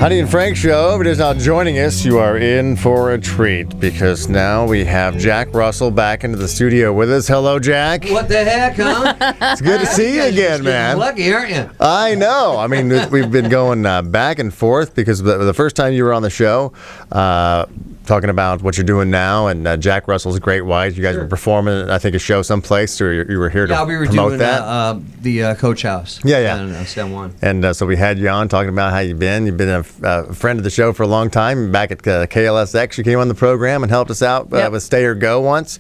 Heidi and Frank show. If it is now joining us, you are in for a treat because now we have Jack Russell back into the studio with us. Hello, Jack. What the heck, huh? It's good to see you again, man. Lucky, aren't you? I know. I mean, we've been going back and forth because the first time you were on the show, talking about what you're doing now, and Jack Russell's Great White. You guys were performing, I think, a show someplace, or you were here to promote that. Yeah, we were doing the Coach House. Yeah, yeah. I don't know, San Juan. And so we had you on talking about how you've been. You've been a friend of the show for a long time. Back at KLSX, you came on the program and helped us out with Stay or Go once.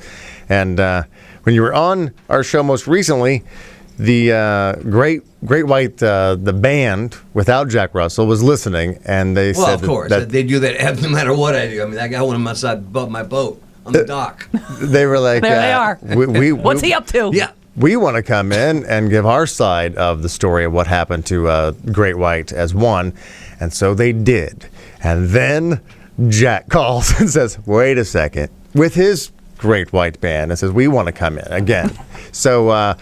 And when you were on our show most recently, the Great White, the band, without Jack Russell, was listening, and they said... Well, of course. They do that no matter what I do. I mean, I got one of them outside my boat on the dock. They were like... There they are. What's he up to? Yeah. We want to come in and give our side of the story of what happened to Great White as one, and so they did. And then Jack calls and says, wait a second, with his Great White band, and says, we want to come in again. So...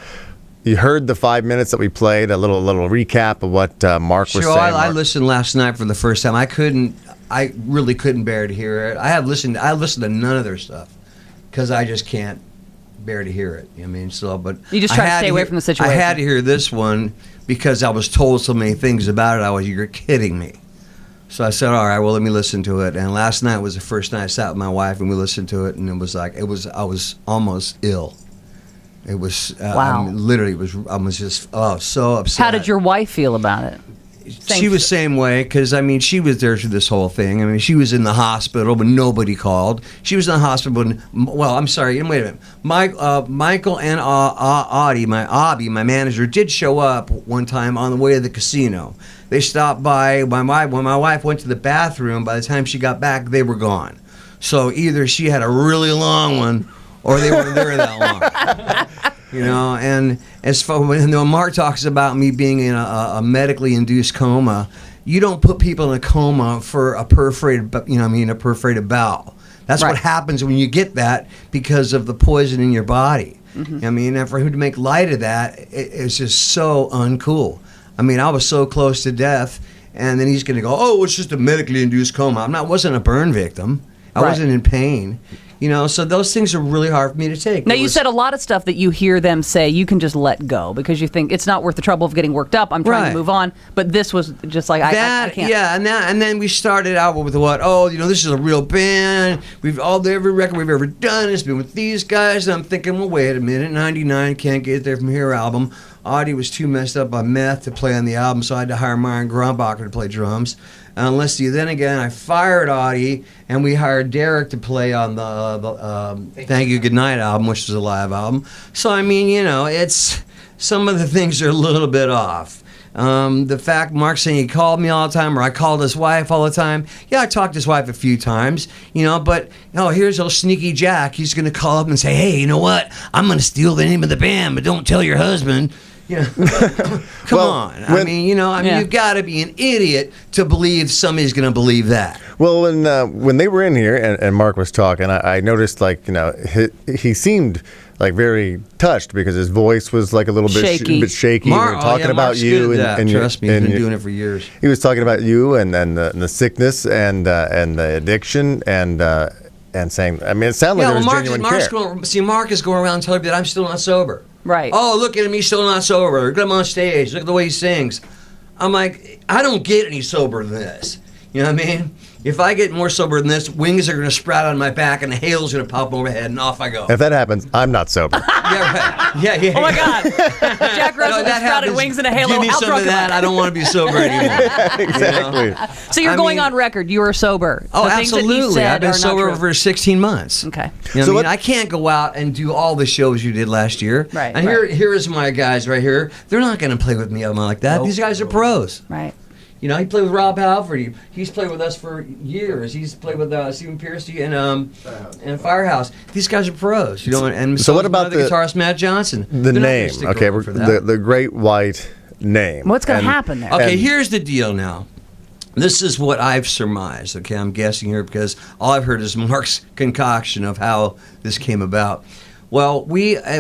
you heard the 5 minutes that we played, a little recap of what Mark was saying. Sure, I listened last night for the first time. I really couldn't bear to hear it. I listened to none of their stuff because I just can't bear to hear it. I mean, but you just try to stay away from the situation. I had to hear this one because I was told so many things about it. You're kidding me. So I said, all right, well, let me listen to it. And last night was the first night I sat with my wife and we listened to it, and I was almost ill. It was wow. I was just so upset. How did your wife feel about it? She was same way because she was there through this whole thing. I mean, she was in the hospital, but nobody called. She was in the hospital. Well, I'm sorry. Wait a minute. Michael and Audie, my manager, did show up one time on the way to the casino. They stopped by. When my wife went to the bathroom, by the time she got back, they were gone. So either she had a really long one, or they weren't there that long. And as far when Mark talks about me being in a medically induced coma, you don't put people in a coma for a perforated bowel. That's right. What happens when you get that because of the poison in your body. Mm-hmm. I mean, and for him to make light of that, it's just so uncool. I mean, I was so close to death, and then he's going to go, oh, it's just a medically induced coma. I wasn't a burn victim. I wasn't in pain. So those things are really hard for me to take. Now, you said a lot of stuff that you hear them say you can just let go because you think it's not worth the trouble of getting worked up. I'm trying to move on. But this was just like, I can't. Yeah, and then we started out with what? Oh, this is a real band. Every record we've ever done has been with these guys. And I'm thinking, well, wait a minute. 99, Can't Get There From Here album. Audie was too messed up on meth to play on the album, so I had to hire Myron Grombacher to play drums. Then again, I fired Audie, and we hired Derek to play on the Thank You Goodnight album, which was a live album. So, I mean, it's some of the things are a little bit off. The fact Mark's saying he called me all the time, or I called his wife all the time. Yeah, I talked to his wife a few times, but here's old sneaky Jack. He's going to call up and say, hey, you know what? I'm going to steal the name of the band, but don't tell your husband. Come on. I mean, you've got to be an idiot to believe somebody's going to believe that. Well, when they were in here and Mark was talking, I noticed he seemed like very touched because his voice was like a little bit shaky. Mark, talking about you and trust me, he's been doing it for years. He was talking about you and the sickness and the addiction and saying, I mean, it sounded like there was genuine care. Mark is going around telling me that I'm still not sober. Right. Oh, look at him, he's still not sober. Look at him on stage. Look at the way he sings. I'm like, I don't get any sober than this. You know what I mean? If I get more sober than this, wings are going to sprout on my back and the halo's going to pop overhead and off I go. If that happens, I'm not sober. Yeah, right. Yeah. Oh, my God. Jack Russell with sprouted wings and a halo. Give me some of that. I don't want to be sober anymore. Exactly. So you're going on record. You are sober. Oh, absolutely. I've been sober for 16 months. Okay. I can't go out and do all the shows you did last year. Right. And here is my guys right here. They're not going to play with me like that. These guys are pros. Right. He played with Rob Halford. He's played with us for years. He's played with Stephen Piercy and Firehouse. These guys are pros. And so what about the guitarist Matt Johnson? The name, okay, the Great White name. What's going to happen there? Okay, here's the deal now. This is what I've surmised. Okay, I'm guessing here because all I've heard is Mark's concoction of how this came about. Well, this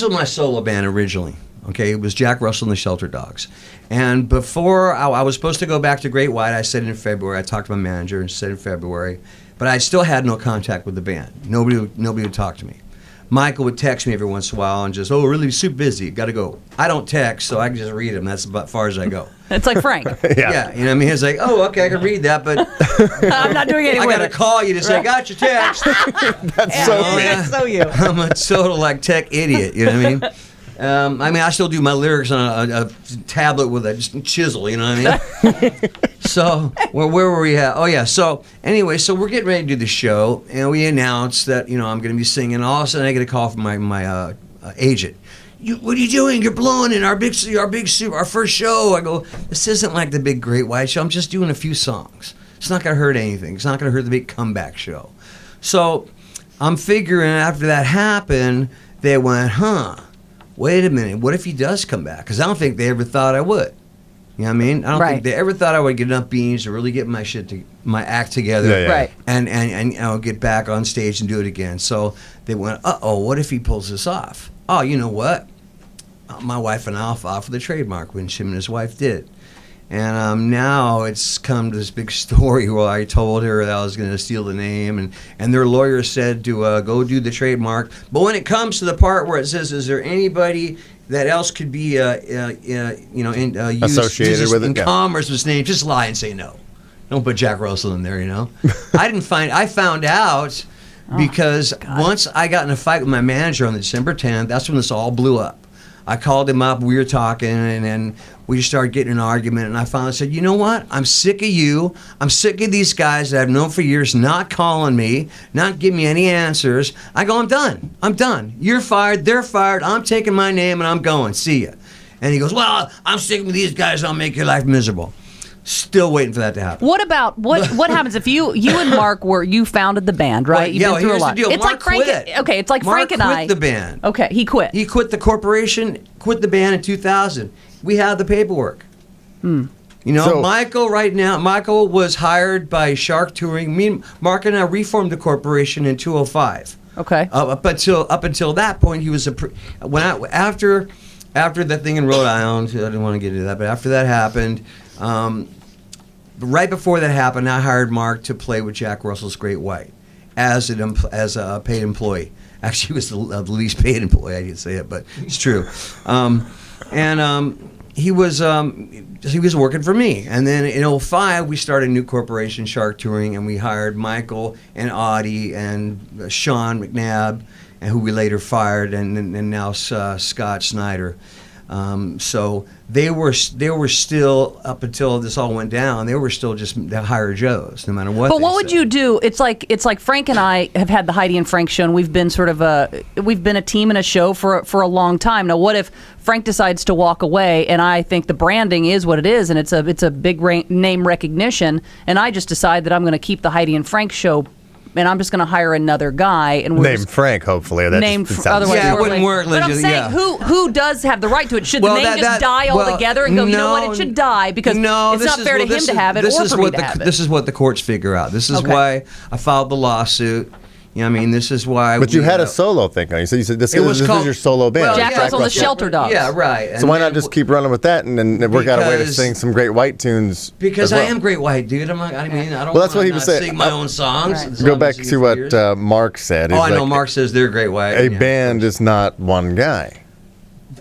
was my solo band originally. Okay, it was Jack Russell and the Shelter Dogs. And before I was supposed to go back to Great White, I said in February. I talked to my manager and said in February, but I still had no contact with the band. Nobody would talk to me. Michael would text me every once in a while and just, oh, really super busy, got to go. I don't text, so I can just read them. That's about as far as I go. It's like Frank. Yeah, you know what I mean? It's like, oh, okay, I can read that, but I'm not doing anything I with got to it. call you to say, I got your text. That's so me. That's so you. I'm a total like tech idiot, you know what I mean? I still do my lyrics on a tablet with a chisel, you know what I mean? So, where were we at? Oh, yeah. So, anyway, so we're getting ready to do the show, and we announced that, I'm going to be singing. All of a sudden, I get a call from my agent. What are you doing? You're blowing in our first show. I go, this isn't like the big Great White Show. I'm just doing a few songs. It's not going to hurt anything. It's not going to hurt the big comeback show. So, I'm figuring after that happened, they went, wait a minute, what if he does come back? Because I don't think they ever thought I would. You know what I mean? I don't think they ever thought I would get enough beans to really get my act together, Right. and get back on stage and do it again. So they went, what if he pulls this off? Oh, you know what? My wife and I filed for the trademark when him and his wife did. And now it's come to this big story where I told her that I was going to steal the name, and their lawyer said to go do the trademark. But when it comes to the part where it says, is there anybody that else could be Associated with it, in commerce with his name, just lie and say no. Don't put Jack Russell in there, I found out because once I got in a fight with my manager on the December 10th, that's when this all blew up. I called him up, we were talking, and then we just started getting in an argument, and I finally said, you know what? I'm sick of you. I'm sick of these guys that I've known for years not calling me, not giving me any answers. I go, I'm done. I'm done. You're fired. They're fired. I'm taking my name, and I'm going. See ya. And he goes, well, I'm sticking with these guys. I'll make your life miserable. Still waiting for that to happen. What about what happens if you and Mark you founded the band, right? Well, You've been through here's a lot. the deal. It's Mark like Frank. quit. Okay, it's like Mark Frank and I. quit the band. Okay, he quit. He quit the corporation, quit the band in 2000. We have the paperwork. Michael was hired by Shark Touring. Mark and I reformed the corporation in 2005. Okay. Up until that point, he was after that thing in Rhode Island. I didn't want to get into that, but after that happened. Right before that happened, I hired Mark to play with Jack Russell's Great White as a paid employee. Actually, he was the least paid employee. I didn't say it, but it's true. He was working for me. And then in 2005, we started a new corporation, Shark Touring, and we hired Michael and Audie and Sean McNabb, and who we later fired, and now Scott Snyder. So they were still, up until this all went down, they were still just the higher Joes, no matter what. But what would you do? It's like Frank and I have had the Heidi and Frank show, and we've been a team and a show for a long time. Now, what if Frank decides to walk away, and I think the branding is what it is, and it's a big name recognition, and I just decide that I'm going to keep the Heidi and Frank show, and I'm just going to hire another guy and named Frank. Hopefully, otherwise it wouldn't work. But I'm saying, who does have the right to it? Should the name just die altogether and go? You know what? It should die because it's not fair to him to have it or for me to have it. This is what the courts figure out. This is why I filed the lawsuit. You know what I mean? This is why. But you had a solo thing. You said this is your solo band. Well, Jack Russell and the Shelter Dogs. Yeah, right. So why not just keep running with that and then work out a way to sing some Great White tunes? Because I am Great White, dude. I don't. Well, that's what he was saying. Sing my own songs. Right. Go back to what Mark said. I know. Mark says they're Great White. A band is not one guy.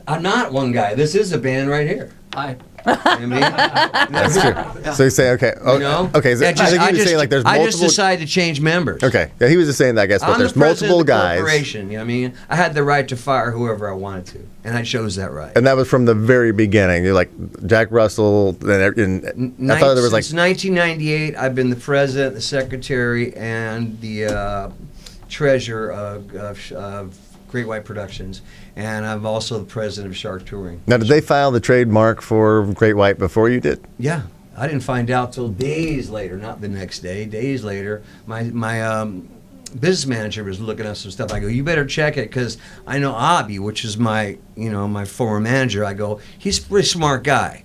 I'm not one guy. This is a band right here. Hi. That's true. So you say, okay. Okay. So I think he was saying, like, there's multiple. I just decided to change members. Okay. Yeah, he was just saying that, I guess, but there's multiple guys. Corporation, you know what I mean? I had the right to fire whoever I wanted to, and I chose that right. And that was from the very beginning. You're like Jack Russell, and I thought there was like. Since 1998, I've been the president, the secretary, and the treasurer of Great White Productions, and I'm also the president of Shark Touring. Now, did they file the trademark for Great White before you did? Yeah, I didn't find out till days later, not the next day. Days later, my business manager was looking at some stuff. I go, you better check it because I know Abby, which is my former manager. I go, he's a pretty smart guy.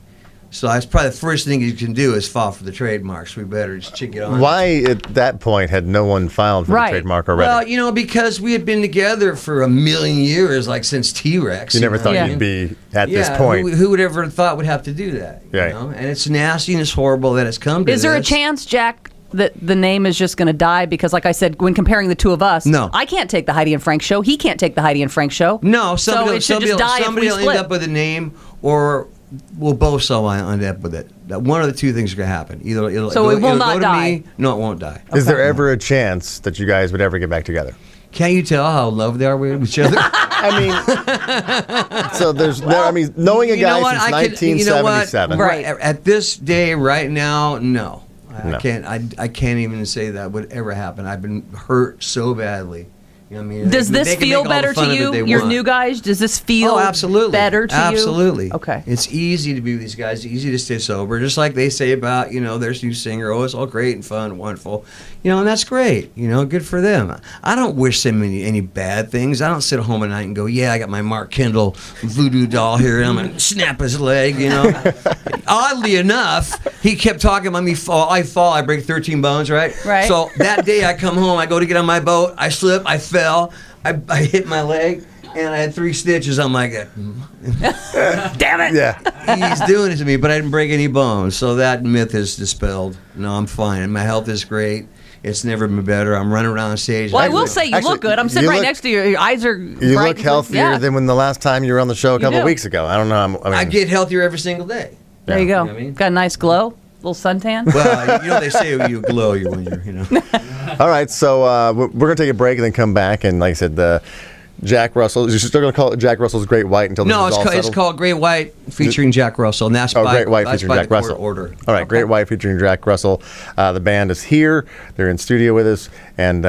So that's probably the first thing you can do is file for the trademarks. We better just check it on. Why at that point had no one filed for Right. the trademark already? Well, because we had been together for a million years, like since T-Rex. You never thought Yeah. you'd be at Yeah, this point. Who would ever thought would have to do that? Right. And it's nasty and it's horrible that it's come to Is there a this. chance, Jack, that the name is just going to die? Because, like I said, when comparing the two of us, No. I can't take the Heidi and Frank show. He can't take the Heidi and Frank show. No, so somebody, it should just die if somebody we will split. end up with a name, or we'll both somehow end up with it. One of the two things are going to happen. Either it'll, So it will it'll not go to die. me. No, it won't die. Is there ever a chance that you guys would ever get back together? Can't you tell how in love they are with each other? I mean, so there's no. I mean, knowing a You know guy what? since I can- you know what? 1977. Right. At this day, right now, no. No. I can't. I can't even say that would ever happen. I've been hurt so badly. You know what I mean? Does They this can make feel all the better fun to of it you, they your want. new guys? Does this feel Oh, absolutely. better to you? Absolutely. Okay. It's easy to be with these guys. It's easy to stay sober. Just like they say about, there's new singer. Oh, it's all great and fun and wonderful. And that's great. Good for them. I don't wish them any bad things. I don't sit home at night and go, yeah, I got my Mark Kendall voodoo doll here and I'm going to snap his leg, Oddly enough, he kept talking about me fall. I break 13 bones, right? Right. So that day I come home, I go to get on my boat, I slip, I fell, I hit my leg, and I had 3 stitches. I'm like, Damn it. Yeah. he's doing it to me, but I didn't break any bones. So that myth is dispelled. No, I'm fine. And my health is great. It's never been better. I'm running around stage. Well, I will say you Actually, look good. I'm sitting you right look- next to you. Your eyes are You bright. look healthier Yeah. than when the last time you were on the show a couple do. of weeks ago. I don't know. I mean, I get healthier every single day. There you Yeah. go. You know what I mean? Got a nice glow. Little suntan. Well, they say you glow when you're. All right, so we're going to take a break and then come back. And like I said, Jack Russell, you're still going to call it Jack Russell's Great White until this No, is all it's settled? called Great White featuring Jack Russell, and that's by Great White that's featuring by Jack the court Russell. order. All right, Great White featuring Jack Russell. The band is here. They're in studio with us. And you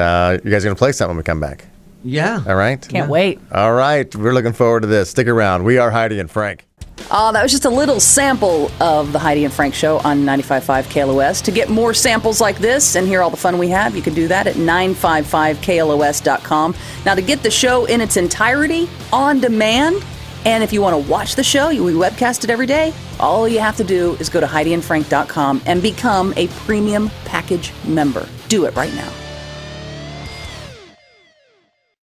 guys are going to play something when we come back. Yeah. All right? Can't wait. All right, we're looking forward to this. Stick around. We are Heidi and Frank. That was just a little sample of the Heidi and Frank Show on 95.5 KLOS. To get more samples like this and hear all the fun we have, you can do that at 955KLOS.com. Now, to get the show in its entirety on demand, and if you want to watch the show, we webcast it every day, all you have to do is go to HeidiandFrank.com and become a premium package member. Do it right now.